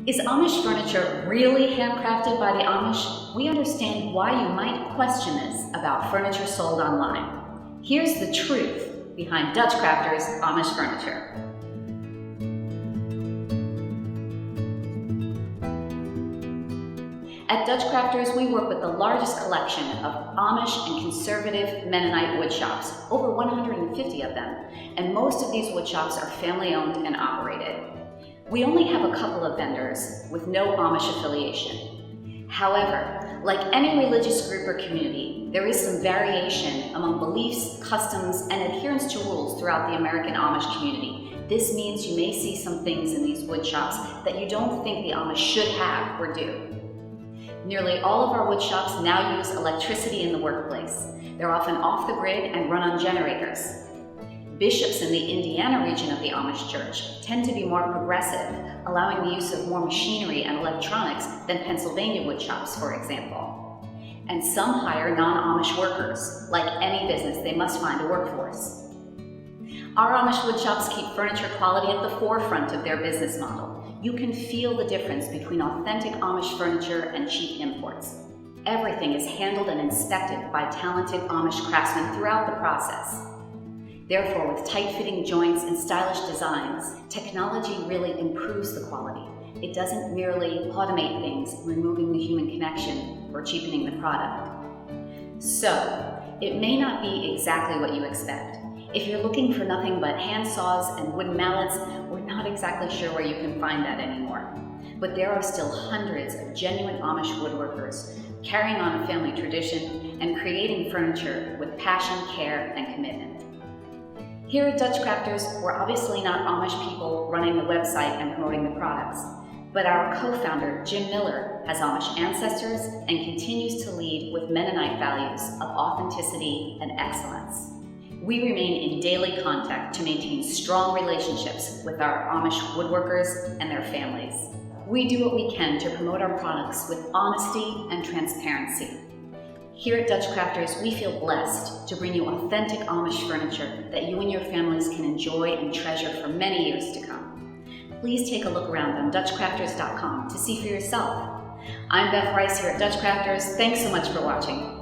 Is Amish furniture really handcrafted by the Amish? We understand why you might question this about furniture sold online. Here's the truth behind DutchCrafters Amish furniture. At DutchCrafters, we work with the largest collection of Amish and conservative Mennonite woodshops, over 150 of them, and most of these woodshops are family-owned and operated. We only have a couple of vendors with no Amish affiliation. However, like any religious group or community, there is some variation among beliefs, customs, and adherence to rules throughout the American Amish community. This means you may see some things in these woodshops that you don't think the Amish should have or do. Nearly all of our woodshops now use electricity in the workplace. They're often off the grid and run on generators. Bishops in the Indiana region of the Amish Church tend to be more progressive, allowing the use of more machinery and electronics than Pennsylvania woodshops, for example. And some hire non-Amish workers. Like any business, they must find a workforce. Our Amish woodshops keep furniture quality at the forefront of their business model. You can feel the difference between authentic Amish furniture and cheap imports. Everything is handled and inspected by talented Amish craftsmen throughout the process. Therefore, with tight-fitting joints and stylish designs, technology really improves the quality. It doesn't merely automate things, removing the human connection or cheapening the product. So, it may not be exactly what you expect. If you're looking for nothing but hand saws and wooden mallets, we're not exactly sure where you can find that anymore. But there are still hundreds of genuine Amish woodworkers carrying on a family tradition and creating furniture with passion, care, and commitment. Here at DutchCrafters, we're obviously not Amish people running the website and promoting the products, but our co-founder, Jim Miller, has Amish ancestors and continues to lead with Mennonite values of authenticity and excellence. We remain in daily contact to maintain strong relationships with our Amish woodworkers and their families. We do what we can to promote our products with honesty and transparency. Here at DutchCrafters, we feel blessed to bring you authentic Amish furniture that you and your families can enjoy and treasure for many years to come. Please take a look around on DutchCrafters.com to see for yourself. I'm Beth Rice here at DutchCrafters. Thanks so much for watching.